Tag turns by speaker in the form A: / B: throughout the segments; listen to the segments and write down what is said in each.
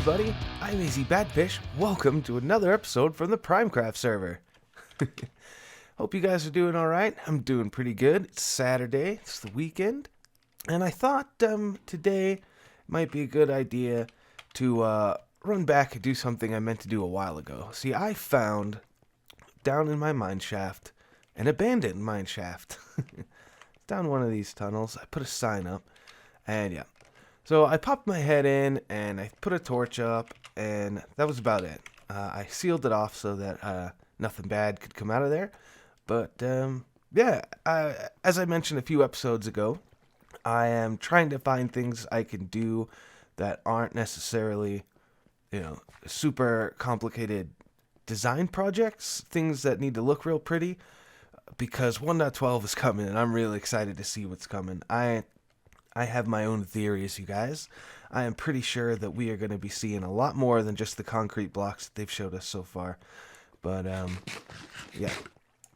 A: everybody, I'm Easy Badfish. Welcome to another episode from the PrimeCraft server. Hope you guys are doing alright. I'm doing pretty good. It's Saturday, it's the weekend, and I thought today might be a good idea to run back and do something I meant to do a while ago. See, I found down in my mineshaft an abandoned mineshaft. Down one of these tunnels. I put a sign up, and yeah. So I popped my head in, and I put a torch up, and that was about it. I sealed it off so that nothing bad could come out of there. But, yeah, as I mentioned a few episodes ago, I am trying to find things I can do that aren't necessarily, super complicated design projects, things that need to look real pretty, because 1.12 is coming, and I'm really excited to see what's coming. I have my own theories, you guys. I am pretty sure that we are going to be seeing a lot more than just the concrete blocks that they've showed us so far. But, yeah.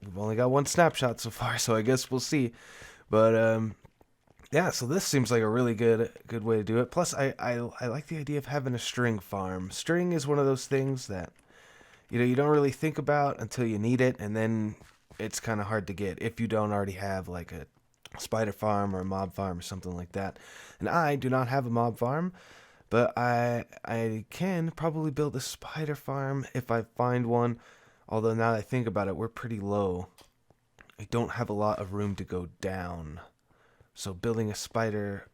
A: We've only got one snapshot so far, so I guess we'll see. But, yeah, so this seems like a really good way to do it. Plus, I like the idea of having a string farm. String is one of those things that, you don't really think about until you need it, and then it's kind of hard to get if you don't already have, like, a spider farm or a mob farm or something like that. And I do not have a mob farm, but I can probably build a spider farm if I find one. Although now that I think about it, we're pretty low. I don't have a lot of room to go down. So building a spider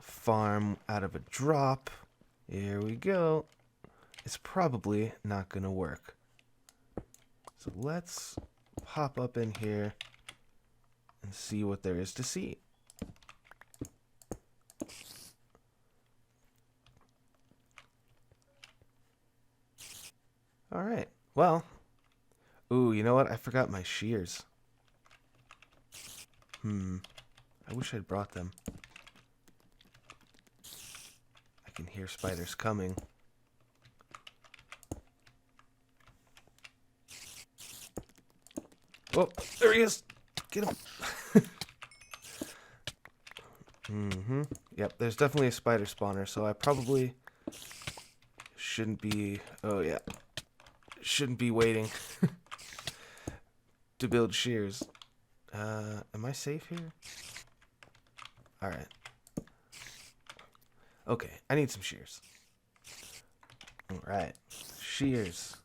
A: farm out of a drop, here we go, it's probably not gonna work. So let's pop up in here and see what there is to see. Alright, well. Ooh, you know what? I forgot my shears. I wish I'd brought them. I can hear spiders coming. Oh, there he is! Get him! Yep, there's definitely a spider spawner, so I probably shouldn't be... Oh, yeah. Shouldn't be waiting to build shears. Am I safe here? Alright. Okay, I need some shears. Alright. Shears.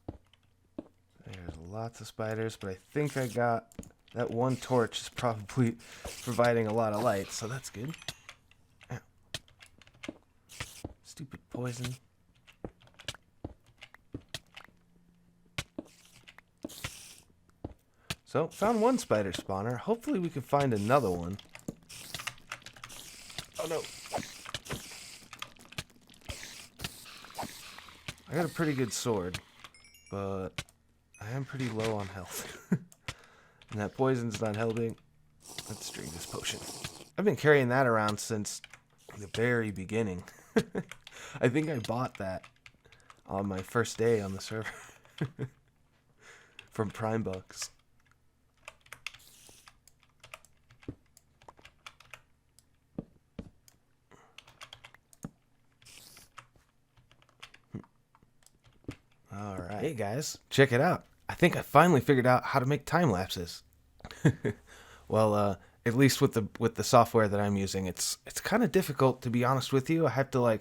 A: There's lots of spiders, but I think I got... That one torch is probably providing a lot of light, so that's good. Ow. Stupid poison. So, found one spider spawner. Hopefully we can find another one. Oh no. I got a pretty good sword, but I am pretty low on health. And that poison's not helping. Let's drink this potion. I've been carrying that around since the very beginning. I think I bought that on my first day on the server. From Prime Bucks. Alright. Hey guys, check it out. I think I finally figured out how to make time lapses. Well, at least with the software that I'm using, it's kind of difficult, to be honest with you. I have to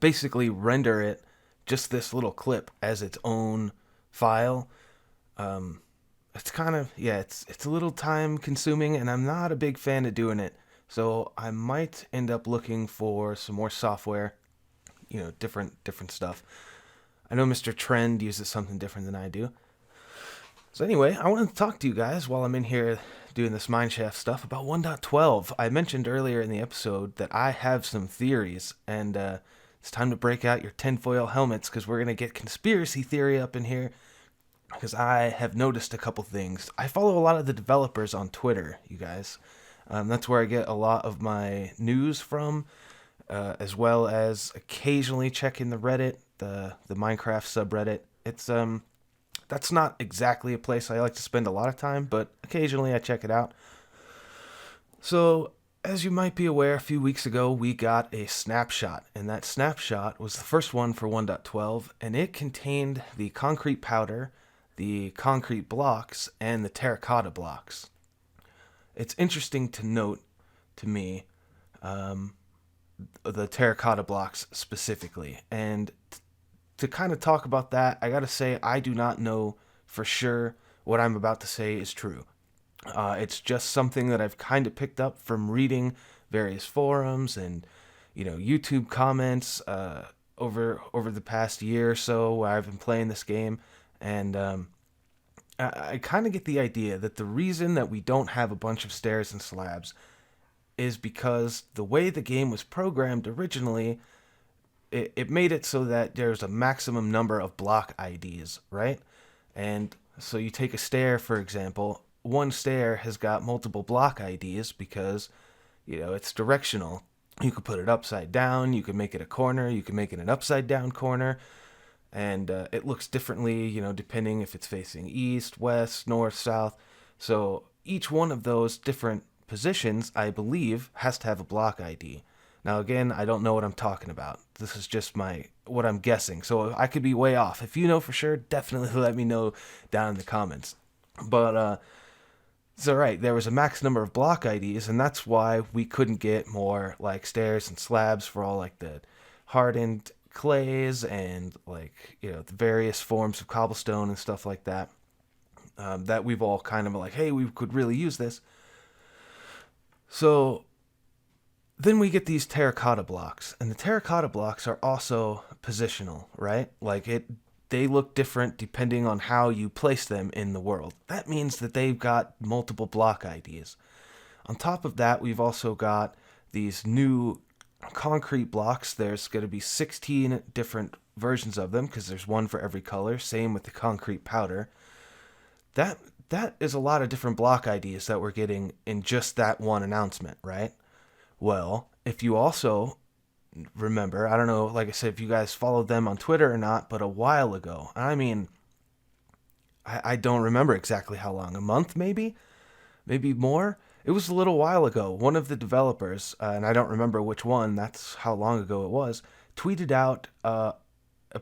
A: basically render it, just this little clip, as its own file. It's kind of, yeah, it's a little time consuming, and I'm not a big fan of doing it. So I might end up looking for some more software, different stuff. I know Mr. Trend uses something different than I do. So anyway, I wanted to talk to you guys while I'm in here doing this mineshaft stuff about 1.12. I mentioned earlier in the episode that I have some theories, and it's time to break out your tinfoil helmets, because we're going to get conspiracy theory up in here, because I have noticed a couple things. I follow a lot of the developers on Twitter, you guys. That's where I get a lot of my news from, as well as occasionally checking the Reddit, the Minecraft subreddit. It's that's not exactly a place I like to spend a lot of time, but occasionally I check it out. So as you might be aware, a few weeks ago we got a snapshot, and that snapshot was the first one for 1.12, and it contained the concrete powder, the concrete blocks, and the terracotta blocks. It's interesting to note, to me, the terracotta blocks specifically, and to kind of talk about that, I gotta say I do not know for sure what I'm about to say is true. It's just something that I've kind of picked up from reading various forums and, YouTube comments over the past year or so where I've been playing this game, and I kind of get the idea that the reason that we don't have a bunch of stairs and slabs is because the way the game was programmed originally, it made it so that there's a maximum number of block IDs, right? And so you take a stair, for example. One stair has got multiple block IDs because, it's directional. You could put it upside down, you could make it a corner, you could make it an upside down corner, and it looks differently, depending if it's facing east, west, north, south. So each one of those different positions, I believe, has to have a block ID. Now, again, I don't know what I'm talking about. This is just what I'm guessing, so I could be way off. If you know for sure, definitely let me know down in the comments. But it's alright, there was a max number of block IDs, and that's why we couldn't get more like stairs and slabs for all like the hardened clays and the various forms of cobblestone and stuff like that. That we've all kind of like, hey, we could really use this. So then we get these terracotta blocks, and the terracotta blocks are also positional, right? They look different depending on how you place them in the world. That means that they've got multiple block IDs. On top of that, we've also got these new concrete blocks. There's going to be 16 different versions of them because there's one for every color. Same with the concrete powder. That is a lot of different block IDs that we're getting in just that one announcement, right? Well, if you also remember, I don't know, like I said, if you guys followed them on Twitter or not, but a while ago, I don't remember exactly how long, a month maybe more. It was a little while ago. One of the developers, and I don't remember which one, that's how long ago it was, tweeted out a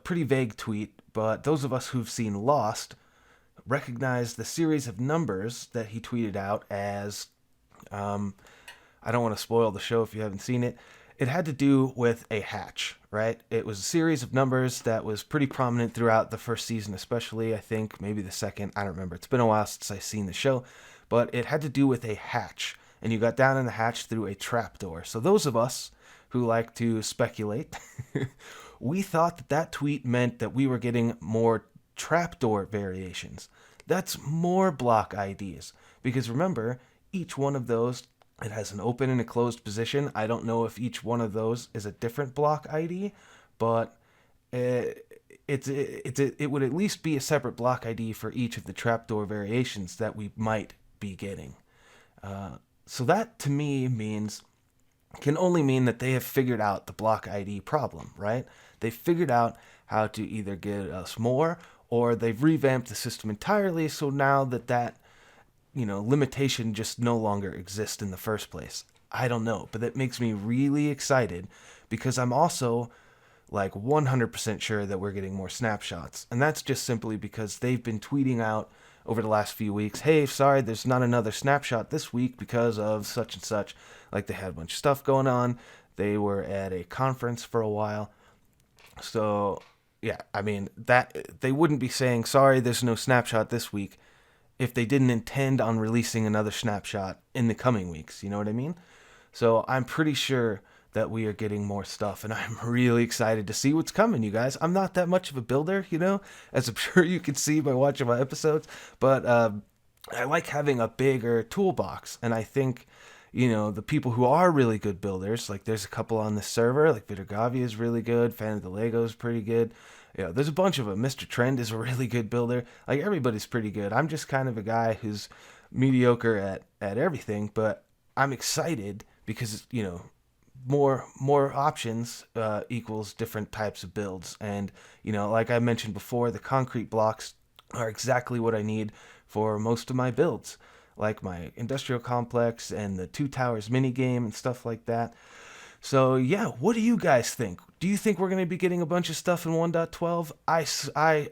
A: pretty vague tweet, but those of us who've seen Lost recognize the series of numbers that he tweeted out as, I don't want to spoil the show if you haven't seen it. It had to do with a hatch, right? It was a series of numbers that was pretty prominent throughout the first season, especially, I think, maybe the second. I don't remember. It's been a while since I've seen the show. But it had to do with a hatch, and you got down in the hatch through a trapdoor. So those of us who like to speculate, we thought that tweet meant that we were getting more trapdoor variations. That's more block IDs. Because remember, each one of those, it has an open and a closed position. I don't know if each one of those is a different block ID, but it would at least be a separate block ID for each of the trapdoor variations that we might be getting. So that to me can only mean that they have figured out the block ID problem, right? They figured out how to either get us more, or they've revamped the system entirely, so now that limitation just no longer exists in the first place. I don't know, but that makes me really excited because I'm also 100% sure that we're getting more snapshots. And that's just simply because they've been tweeting out over the last few weeks, hey, sorry, there's not another snapshot this week because of such and such. They had a bunch of stuff going on. They were at a conference for a while. So, yeah, that they wouldn't be saying, sorry, there's no snapshot this week if they didn't intend on releasing another snapshot in the coming weeks. You know what I mean? So I'm pretty sure that we are getting more stuff, and I'm really excited to see what's coming, you guys. I'm not that much of a builder, as I'm sure you can see by watching my episodes, but I like having a bigger toolbox, and I think, the people who are really good builders, there's a couple on this server, Vidargavia is really good, FanoftheLego is pretty good. There's a bunch of them. Mr. Trend is a really good builder. Everybody's pretty good. I'm just kind of a guy who's mediocre at everything, but I'm excited because, more options equals different types of builds. And, like I mentioned before, the concrete blocks are exactly what I need for most of my builds. like my industrial complex and the Two Towers mini game and stuff like that. So yeah, what do you guys think? Do you think we're going to be getting a bunch of stuff in 1.12?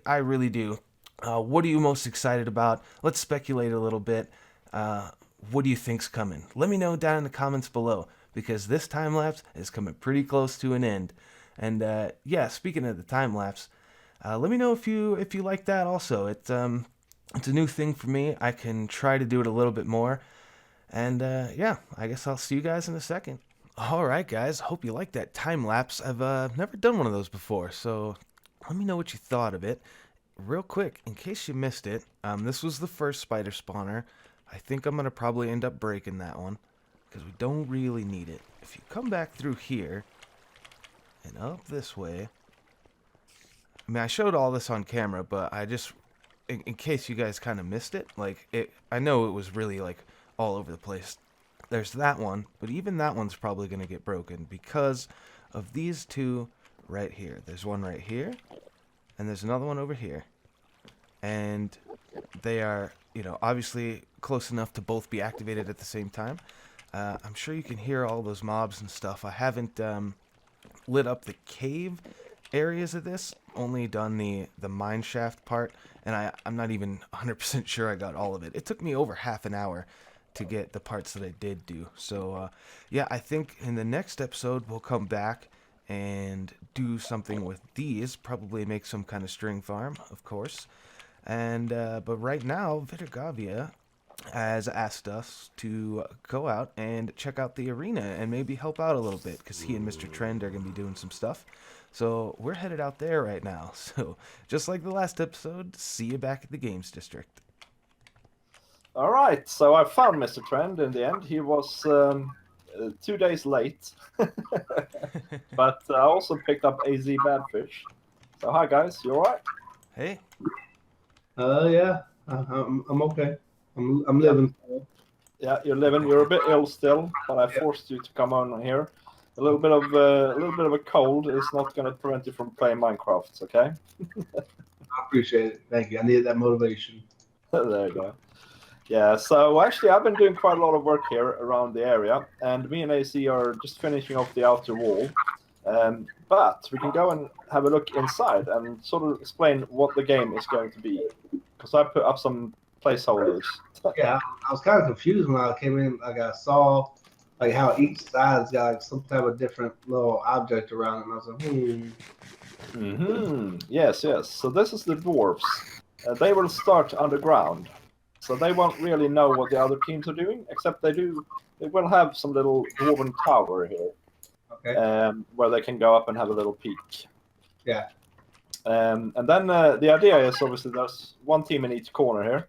A: I really do. What are you most excited about? Let's speculate a little bit. What do you think's coming? Let me know down in the comments below, because this time lapse is coming pretty close to an end. And yeah, speaking of the time lapse, let me know if you like that also. It's a new thing for me. I can try to do it a little bit more. And yeah, I guess I'll see you guys in a second. All right, guys. Hope you like that time lapse. I've never done one of those before, so let me know what you thought of it. Real quick, in case you missed it, this was the first spider spawner. I think I'm gonna probably end up breaking that one because we don't really need it. If you come back through here and up this way, I mean, I showed all this on camera, but I just, in case you guys kind of missed it, like I know it was really like all over the place. There's that one, but even that one's probably going to get broken because of these two right here. There's one right here, and there's another one over here. And they are, obviously close enough to both be activated at the same time. I'm sure you can hear all those mobs and stuff. I haven't lit up the cave areas of this, only done the mineshaft part, and I'm not even 100% sure I got all of it. It took me over half an hour to get the parts that I did do. So yeah, I think in the next episode we'll come back and do something with these, probably make some kind of string farm, of course. And but right now Vidargavia has asked us to go out and check out the arena and maybe help out a little bit, because he and Mr. Trend are going to be doing some stuff. So we're headed out there right now. So just like the last episode, see you back at the Games District.
B: All right, so I found Mr. Trend in the end. He was 2 days late, but I also picked up AZ Badfish. So hi guys, you all right?
A: Hey.
C: Yeah, I'm okay. I'm living.
B: Yeah, you're living. You're a bit ill still, but I forced you to come on here. A little bit of a cold is not going to prevent you from playing Minecraft, okay?
C: I appreciate it. Thank you. I needed that motivation.
B: There you go. Yeah, so actually I've been doing quite a lot of work here around the area, and me and AC are just finishing off the outer wall. But we can go and have a look inside and sort of explain what the game is going to be, because I put up some placeholders.
C: Yeah, I was kind of confused when I came in. Like I saw like how each side's got like some type of different little object around it, and I was like,
B: Yes. So this is the dwarves. They will start underground. So they won't really know what the other teams are doing, except they will have some little dwarven tower here,
C: okay.
B: where they can go up and have a little peek.
C: Yeah.
B: And then the idea is obviously there's one team in each corner here,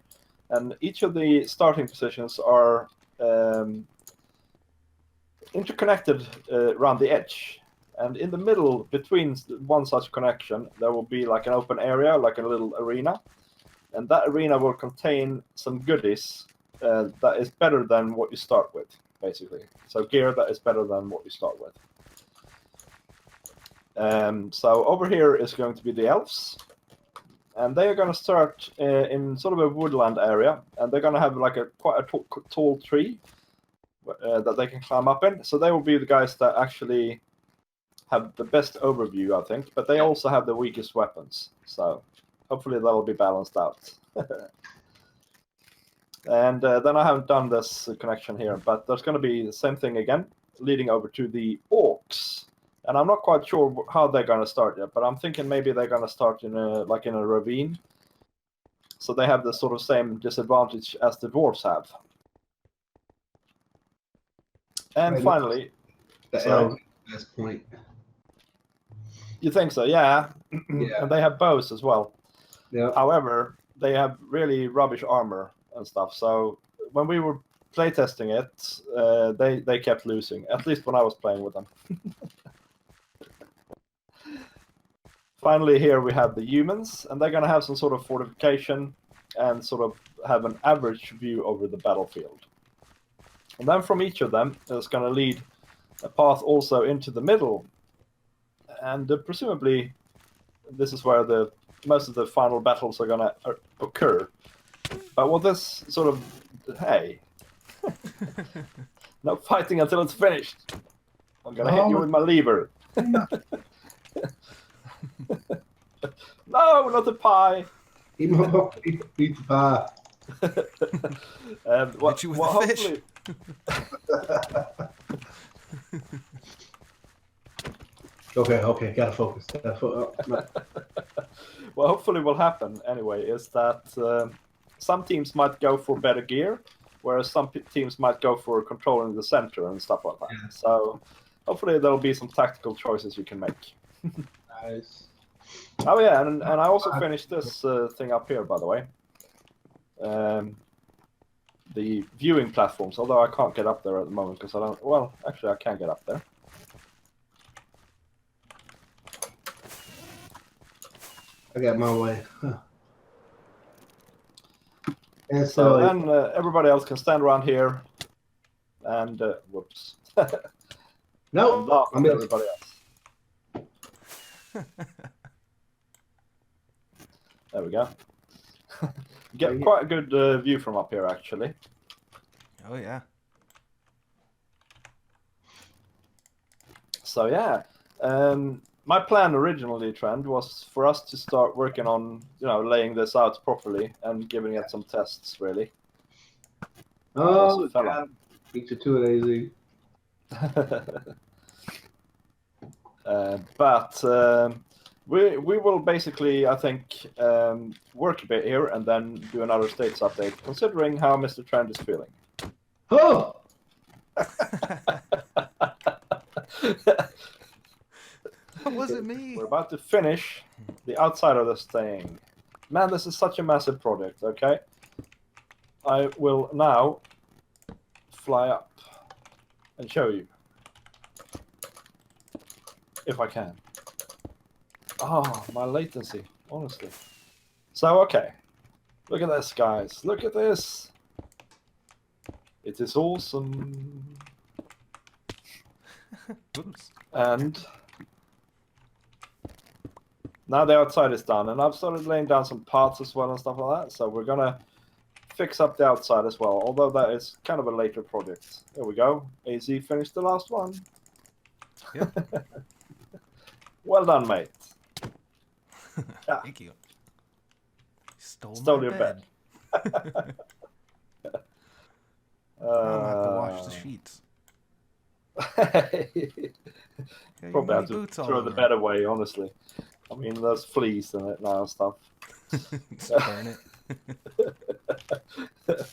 B: and each of the starting positions are interconnected around the edge. And in the middle, between one such connection, there will be like an open area, like a little arena. And that arena will contain some goodies that is better than what you start with, basically. So gear that is better than what you start with. So over here is going to be the elves. And they are going to start in sort of a woodland area. And they're going to have like quite a tall tree that they can climb up in. So they will be the guys that actually have the best overview, I think. But they also have the weakest weapons. So hopefully that will be balanced out. And then I haven't done this connection here, but there's going to be the same thing again, leading over to the orcs. And I'm not quite sure how they're going to start yet, but I'm thinking maybe they're going to start in a ravine. So they have the sort of same disadvantage as the dwarves have. And finally,
C: The elves at this point.
B: You think so? Yeah.
C: Yeah.
B: And they have bows as well.
C: Yeah.
B: However, they have really rubbish armor and stuff. So when we were playtesting it, they kept losing. At least when I was playing with them. Finally, here we have the humans, and they're going to have some sort of fortification and sort of have an average view over the battlefield. And then from each of them, it's going to lead a path also into the middle. And presumably, this is where most of the final battles are going to occur. But what this sort of Hey. No fighting until it's finished. I'm gonna hit you with my lever. No, not the pie.
C: Eat the pie.
A: Hit you with the fish.
C: Okay, gotta focus.
B: Well, hopefully what will happen anyway is that some teams might go for better gear, whereas some teams might go for controlling the center and stuff like that.
C: Yeah.
B: So hopefully there'll be some tactical choices you can make.
C: Nice.
B: Oh yeah, and I also finished this thing up here, by the way. The viewing platforms, although I can't get up there at the moment because I don't... Well, actually I can get up there.
C: I got my way. Huh. And
B: So then everybody else can stand around here and... whoops.
C: no,
B: And laugh at everybody else. There we go. You get quite a good view from up here, actually.
A: Oh, yeah.
B: So, yeah. My plan originally, Trend, was for us to start working on, laying this out properly and giving it some tests, really.
C: Oh, God. Beat you to it, AZ.
B: But we will basically, I think, work a bit here and then do another status update, considering how Mr. Trend is feeling.
C: Oh!
A: Was it me?
B: We're about to finish the outside of this thing. Man, this is such a massive project, okay? I will now fly up and show you. If I can. Oh, my latency, honestly. So, okay. Look at this, guys. Look at this. It is awesome.
A: Oops.
B: And now the outside is done, and I've started laying down some parts as well and stuff like that. So we're gonna fix up the outside as well, although that is kind of a later project. There we go. AZ finished the last one.
A: Yep.
B: Well done, mate. Yeah.
A: Thank you.
B: Stole
A: my
B: your
A: bed. I'm gonna have to wash the sheets. Yeah,
B: Probably have to throw the bed away, honestly. I mean, there's fleas in it now and stuff.
A: Just burn it.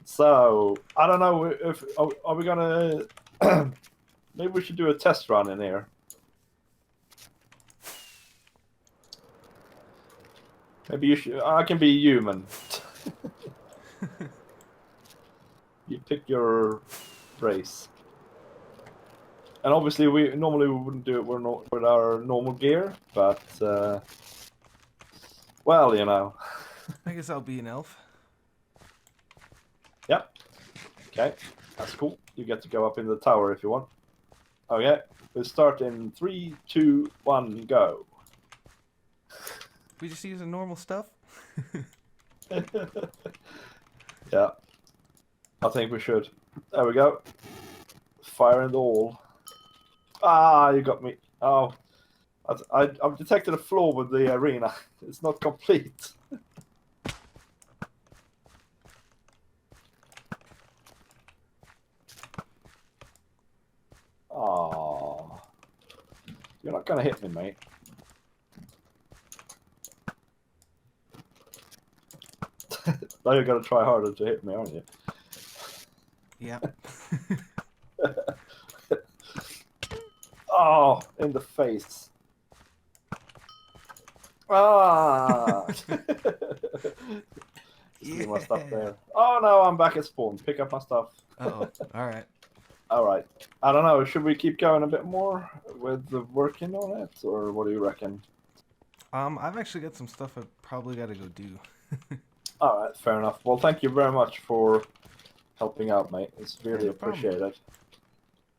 B: So, I don't know if... Are we gonna... Maybe we should do a test run in here. Maybe you should... I can be human. You pick your race. And obviously, we wouldn't do it with our normal gear, but well,
A: I guess I'll be an elf.
B: Yep. Okay, that's cool. You get to go up in the tower if you want. Okay, we'll start in 3, 2, 1, go.
A: We just using normal stuff.
B: Yeah, I think we should. There we go. Fire in the hole. Ah, you got me. Oh, I've detected a flaw with the arena. It's not complete. Oh, you're not gonna hit me, mate. Now you're gonna try harder to hit me, aren't you?
A: Yeah.
B: Oh, in the face. Ah! Leave my stuff there. Oh no, I'm back at spawn. Pick up my stuff.
A: Uh-oh. Alright.
B: Alright. I don't know, should we keep going a bit more with the working on it? Or what do you reckon?
A: I've actually got some stuff I probably gotta go do.
B: Alright, fair enough. Well, thank you very much for helping out, mate. It's really appreciated.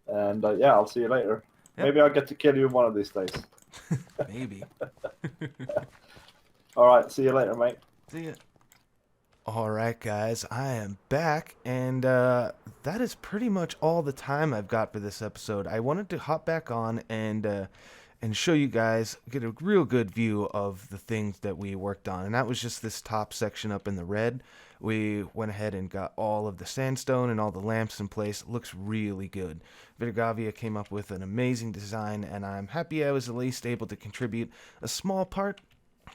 B: And yeah, I'll see you later.
A: Yep.
B: Maybe I'll get to kill you one of these days.
A: Maybe.
B: Alright, see you later, mate.
A: See ya. Alright guys, I am back, and that is pretty much all the time I've got for this episode. I wanted to hop back on and show you guys, get a real good view of the things that we worked on, and that was just this top section up in the red. We went ahead and got all of the sandstone and all the lamps in place. It looks really good. Vidargavia came up with an amazing design, and I'm happy I was at least able to contribute a small part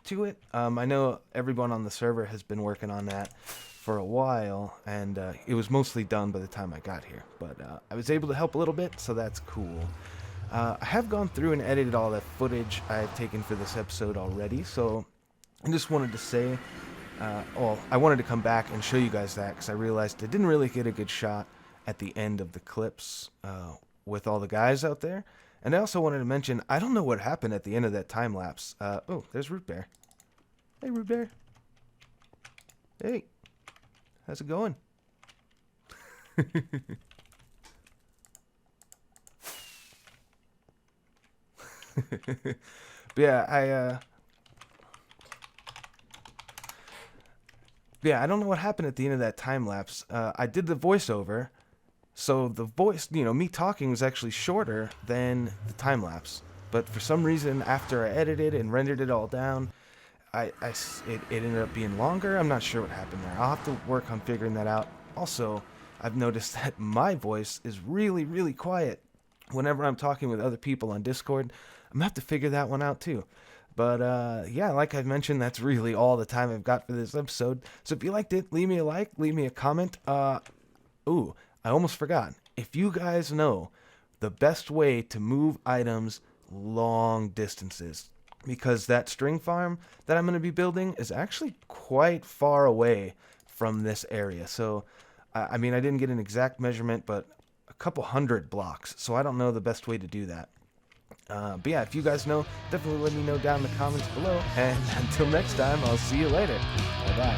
A: to it. I know everyone on the server has been working on that for a while, and it was mostly done by the time I got here, but I was able to help a little bit, so that's cool. I have gone through and edited all the footage I've taken for this episode already, so I just wanted to say, I wanted to come back and show you guys that, because I realized I didn't really get a good shot at the end of the clips with all the guys out there. And I also wanted to mention, I don't know what happened at the end of that time lapse. Oh, there's Root Bear. Hey, Root Bear. Hey. How's it going? But yeah, I don't know what happened at the end of that time lapse. I did the voiceover. So the voice, me talking was actually shorter than the time lapse. But for some reason, after I edited and rendered it all down, it ended up being longer. I'm not sure what happened there. I'll have to work on figuring that out. Also, I've noticed that my voice is really, really quiet whenever I'm talking with other people on Discord. I'm going to have to figure that one out too. But yeah, like I've mentioned, that's really all the time I've got for this episode. So if you liked it, leave me a like, leave me a comment. Ooh. I almost forgot. If you guys know the best way to move items long distances, because that string farm that I'm going to be building is actually quite far away from this area. So, I mean, I didn't get an exact measurement, but a couple hundred blocks. So I don't know the best way to do that. But yeah, if you guys know, definitely let me know down in the comments below. And until next time, I'll see you later. Bye-bye.